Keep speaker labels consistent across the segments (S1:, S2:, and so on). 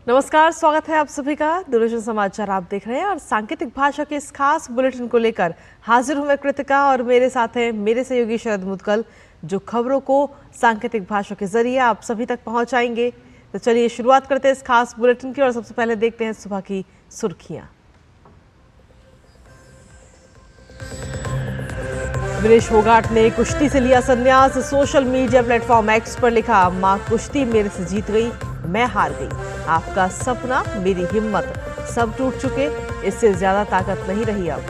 S1: नमस्कार, स्वागत है आप सभी का। दूरदर्शन समाचार आप देख रहे हैं और सांकेतिक भाषा के इस खास बुलेटिन को लेकर हाजिर हूं मैं कृतिका और मेरे साथ हैं मेरे सहयोगी शरद मुदगल, जो खबरों को सांकेतिक भाषा के जरिए आप सभी तक पहुंचाएंगे। तो चलिए शुरुआत करते हैं इस खास बुलेटिन की और सबसे पहले देखते हैं सुबह की सुर्खियां। विनेश फोगाट ने कुश्ती से लिया संन्यास। सोशल मीडिया प्लेटफॉर्म एक्स पर लिखा, मां कुश्ती मेरे से जीत गई, मैं हार गई। आपका सपना मेरी हिम्मत, सब टूट चुके, इससे ज्यादा ताकत नहीं रही अब।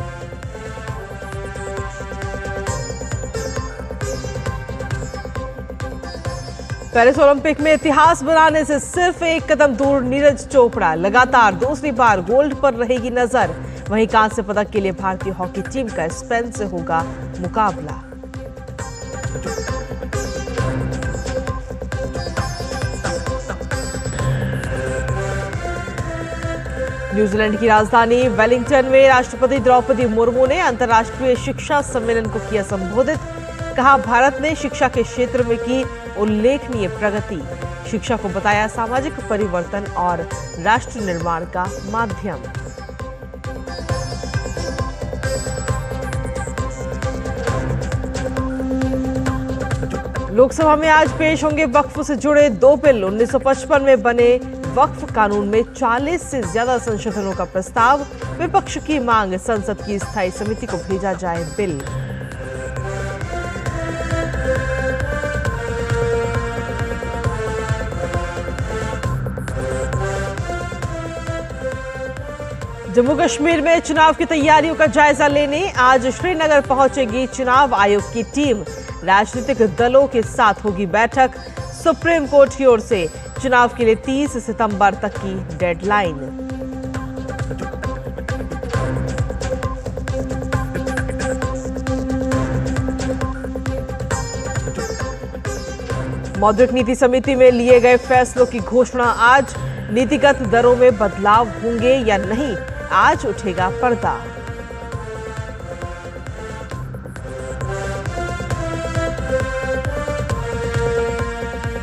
S1: पेरिस ओलंपिक में इतिहास बनाने से सिर्फ एक कदम दूर नीरज चोपड़ा, लगातार दूसरी बार गोल्ड पर रहेगी नजर। वहीं कांस्य पदक के लिए भारतीय हॉकी टीम का स्पेन से होगा मुकाबला। न्यूजीलैंड की राजधानी वेलिंगटन में राष्ट्रपति द्रौपदी मुर्मू ने अंतर्राष्ट्रीय शिक्षा सम्मेलन को किया संबोधित। कहा, भारत ने शिक्षा के क्षेत्र में की उल्लेखनीय प्रगति, शिक्षा को बताया सामाजिक परिवर्तन और राष्ट्र निर्माण का माध्यम। लोकसभा में आज पेश होंगे वक्फ से जुड़े 2 बिल। 1955 में बने वक्फ कानून में 40 से ज्यादा संशोधनों का प्रस्ताव। विपक्ष की मांग, संसद की स्थायी समिति को भेजा जाए बिल। जम्मू कश्मीर में चुनाव की तैयारियों का जायजा लेने आज श्रीनगर पहुंचेगी चुनाव आयोग की टीम। राजनीतिक दलों के साथ होगी बैठक। सुप्रीम कोर्ट की ओर से चुनाव के लिए 30 सितंबर तक की डेडलाइन। मौद्रिक नीति समिति में लिए गए फैसलों की घोषणा आज। नीतिगत दरों में बदलाव होंगे या नहीं, आज उठेगा पर्दा।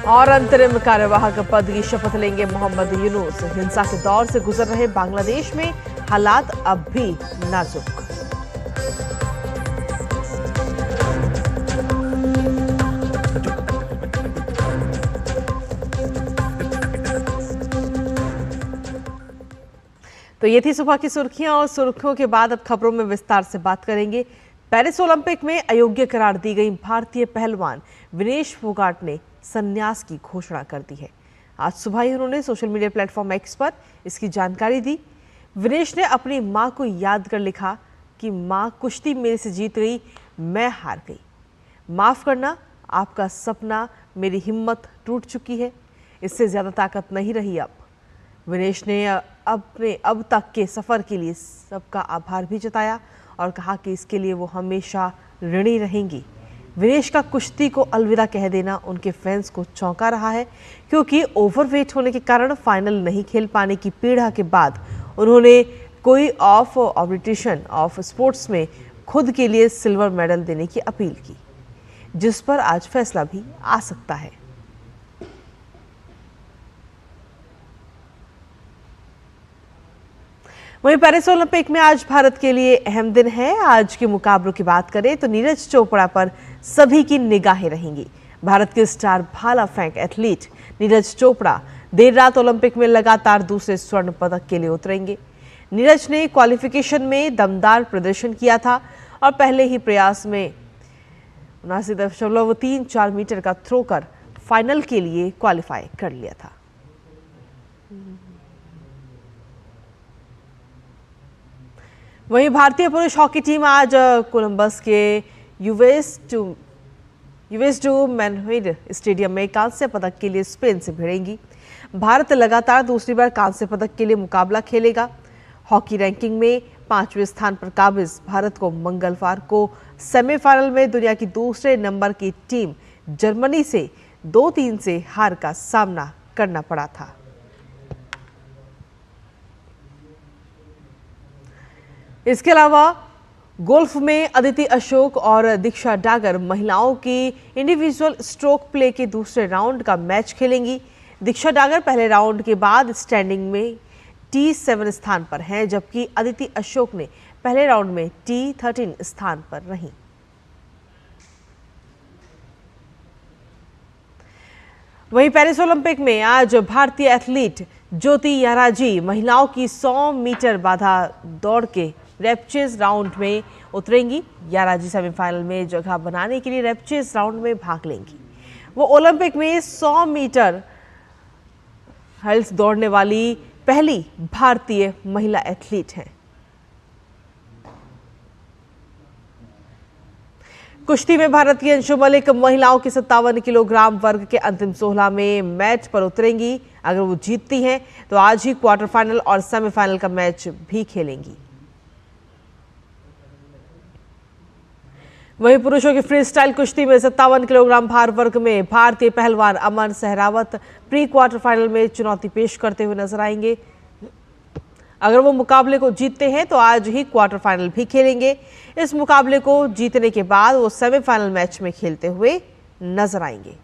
S1: और अंतरिम कार्यवाहक पद की शपथ लेंगे मोहम्मद यूनुस। हिंसा के दौर से गुजर रहे बांग्लादेश में हालात अब भी नाजुक। तो ये थी सुबह की सुर्खियां और सुर्खियों के बाद अब खबरों में विस्तार से बात करेंगे। पेरिस ओलंपिक में अयोग्य करार दी गई भारतीय पहलवान विनेश फोगाट ने संन्यास की घोषणा कर दी है। आज सुबह ही उन्होंने सोशल मीडिया प्लेटफॉर्म एक्स पर इसकी जानकारी दी। विनेश ने अपनी मां को याद कर लिखा कि मां कुश्ती मेरे से जीत गई, मैं हार गई। माफ करना, आपका सपना मेरी हिम्मत टूट चुकी है, इससे ज्यादा ताकत नहीं रही अब। विनेश ने अपने अब तक के सफर के लिए सबका आभार भी जताया और कहा कि इसके लिए वो हमेशा ऋणी रहेंगी। विनेश का कुश्ती को अलविदा कह देना उनके फैंस को चौंका रहा है, क्योंकि ओवरवेट होने के कारण फाइनल नहीं खेल पाने की पीड़ा के बाद उन्होंने कोई ऑफ ऑब्लिटेशन ऑफ स्पोर्ट्स में खुद के लिए सिल्वर मेडल देने की अपील की, जिस पर आज फैसला भी आ सकता है। वहीं पेरिस ओलंपिक में आज भारत के लिए अहम दिन है। आज के मुकाबलों की बात करें तो नीरज चोपड़ा पर सभी की निगाहें रहेंगी। भारत के स्टार भाला फेंक एथलीट नीरज चोपड़ा देर रात ओलंपिक में लगातार दूसरे स्वर्ण पदक के लिए उतरेंगे। नीरज ने क्वालिफिकेशन में दमदार प्रदर्शन किया था और पहले ही प्रयास में 79.34 मीटर का थ्रो कर फाइनल के लिए क्वालिफाई कर लिया था। वहीं भारतीय पुरुष हॉकी टीम आज कोलंबस के यूवेस डू मैनहुइड स्टेडियम में कांस्य पदक के लिए स्पेन से भिड़ेंगी। भारत लगातार दूसरी बार कांस्य पदक के लिए मुकाबला खेलेगा। हॉकी रैंकिंग में 5वें स्थान पर काबिज भारत को मंगलवार को सेमीफाइनल में दुनिया की दूसरे नंबर की टीम जर्मनी से 2-3 से हार का सामना करना पड़ा था। इसके अलावा गोल्फ में अदिति अशोक और दीक्षा डागर महिलाओं की इंडिविजुअल स्ट्रोक प्ले के दूसरे राउंड का मैच खेलेंगी। दीक्षा डागर पहले राउंड के बाद स्टैंडिंग में T7 स्थान पर हैं, जबकि अदिति अशोक ने पहले राउंड में T13 स्थान पर रहीं। वहीं पेरिस ओलंपिक में आज भारतीय एथलीट ज्योति याराजी महिलाओं की 100 मीटर बाधा दौड़ के रैपचेज राउंड में उतरेंगी। याराजी सेमीफाइनल में जगह बनाने के लिए रैपचेज राउंड में भाग लेंगी। वो ओलंपिक में 100 मीटर हर्ल्स दौड़ने वाली पहली भारतीय महिला एथलीट हैं। कुश्ती में भारत की अंशु मलिक महिलाओं के 57 किलोग्राम वर्ग के अंतिम 16 में मैच पर उतरेंगी। अगर वो जीतती हैं तो आज ही क्वार्टर फाइनल और सेमीफाइनल का मैच भी खेलेंगी। वहीं पुरुषों की फ्री स्टाइल कुश्ती में 57 किलोग्राम भार वर्ग में भारतीय पहलवान अमन सहरावत प्री क्वार्टर फाइनल में चुनौती पेश करते हुए नजर आएंगे। अगर वो मुकाबले को जीतते हैं तो आज ही क्वार्टर फाइनल भी खेलेंगे। इस मुकाबले को जीतने के बाद वो सेमीफाइनल मैच में खेलते हुए नजर आएंगे।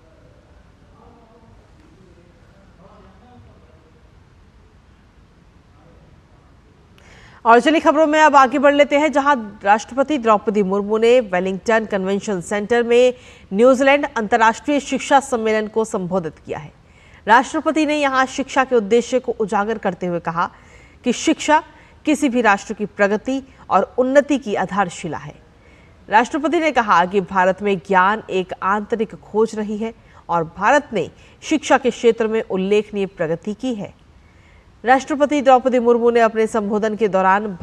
S1: और चलिए खबरों में अब आगे बढ़ लेते हैं, जहां राष्ट्रपति द्रौपदी मुर्मू ने वेलिंगटन कन्वेंशन सेंटर में न्यूजीलैंड अंतर्राष्ट्रीय शिक्षा सम्मेलन को संबोधित किया है। राष्ट्रपति ने यहां शिक्षा के उद्देश्य को उजागर करते हुए कहा कि शिक्षा किसी भी राष्ट्र की प्रगति और उन्नति की आधारशिला है। राष्ट्रपति ने कहा कि भारत में ज्ञान एक आंतरिक खोज रही है और भारत ने शिक्षा के क्षेत्र में उल्लेखनीय प्रगति की है। राष्ट्रपति द्रौपदी मुर्मू ने अपने संबोधन के दौरान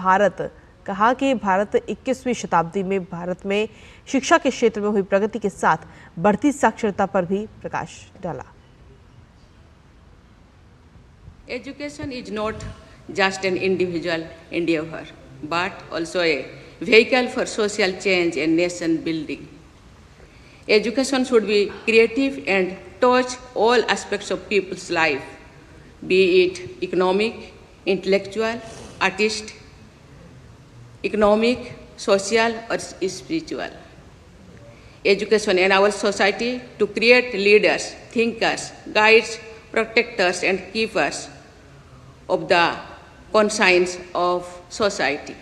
S1: कहा कि भारत 21वीं शताब्दी में भारत में शिक्षा के क्षेत्र में हुई प्रगति के साथ बढ़ती साक्षरता पर भी प्रकाश डाला।
S2: Education is not just an individual endeavor, but also a vehicle for social change and nation building. Education should be creative and touch all aspects of people's life, be it economic, intellectual, artistic, economic, social, or spiritual. Education enables society to create leaders, thinkers, guides, protectors, and keepers of the conscience of society.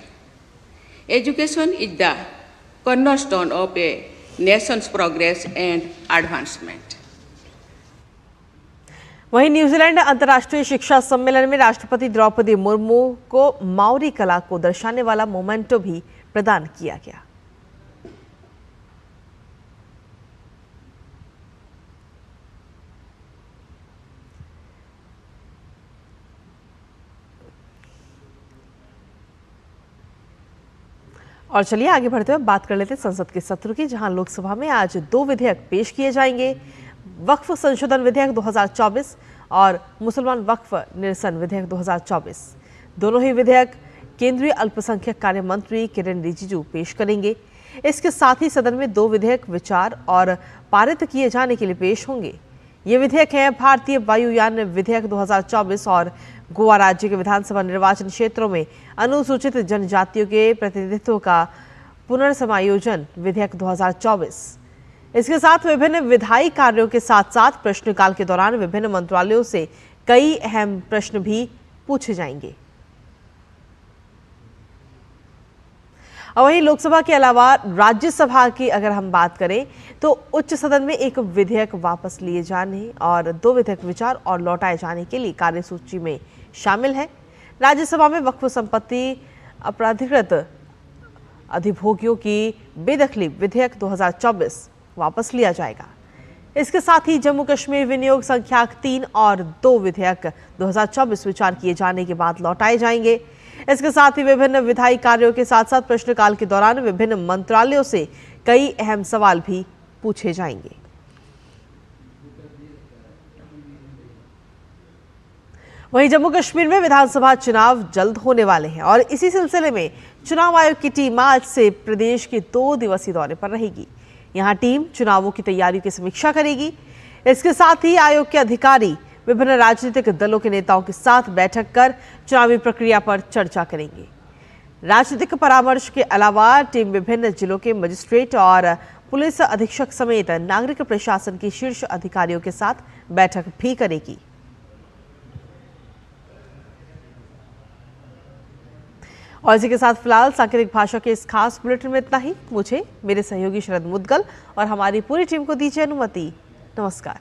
S2: Education is the cornerstone of a nation's progress and advancement.
S1: वहीं New Zealand अंतर्राष्ट्रीय शिक्षा सम्मेलन में राष्ट्रपति द्रौपदी मुर्मू को Maori कला को दर्शाने वाला मोमेंटो भी प्रदान किया गया। और चलिए आगे बढ़ते हुए बात कर लेते हैं संसद के सत्र की, जहां लोकसभा में आज 2 विधेयक पेश किए जाएंगे। वक्फ संशोधन विधेयक 2024 और मुसलमान वक्फ निरसन विधेयक 2024। दोनों ही विधेयक केंद्रीय अल्पसंख्यक कार्य मंत्री किरेन रिजिजू पेश करेंगे। इसके साथ ही सदन में 2 विधेयक विचार और पारित किए जाने के लिए पेश होंगे। ये विधेयक हैं भारतीय वायुयान विधेयक 2024 और गोवा राज्य के विधानसभा निर्वाचन क्षेत्रों में अनुसूचित जनजातियों के प्रतिनिधित्व का पुनर्समायोजन विधेयक 2024। इसके साथ विभिन्न विधायी कार्यों के साथ साथ प्रश्नकाल के दौरान विभिन्न मंत्रालयों से कई अहम प्रश्न भी पूछे जाएंगे। और वहीं लोकसभा के अलावा राज्यसभा की अगर हम बात करें तो उच्च सदन में एक विधेयक वापस लिए जाने और 2 विधेयक विचार और लौटाए जाने के लिए कार्यसूची में शामिल है। राज्यसभा में वक्फ संपत्ति अपराधिकृत अधिभोगियों की बेदखली विधेयक 2024 वापस लिया जाएगा। इसके साथ ही जम्मू कश्मीर विनियोग संख्याक 3 और 2 विधेयक 2024 विचार किए जाने के बाद लौटाए जाएंगे। इसके साथ ही विभिन्न विधायी कार्यों के साथ साथ प्रश्नकाल के दौरान विभिन्न मंत्रालयों से कई अहम सवाल भी पूछे जाएंगे। वहीं जम्मू कश्मीर में विधानसभा चुनाव जल्द होने वाले हैं और इसी सिलसिले में चुनाव आयोग की टीम आज से प्रदेश के 2 दिवसीय दौरे पर रहेगी। यहां टीम चुनावों की तैयारियों की समीक्षा करेगी। इसके साथ ही आयोग के अधिकारी विभिन्न राजनीतिक दलों के नेताओं के साथ बैठक कर चुनावी प्रक्रिया पर चर्चा करेंगे। राजनीतिक परामर्श के अलावा टीम विभिन्न जिलों के मजिस्ट्रेट और पुलिस अधीक्षक समेत नागरिक प्रशासन के शीर्ष अधिकारियों के साथ बैठक भी करेगी। और इसी के साथ फिलहाल सांकेतिक भाषा के इस खास बुलेटिन में इतना ही। मुझे, मेरे सहयोगी शरद मुदगल और हमारी पूरी टीम को दीजिए अनुमति। नमस्कार।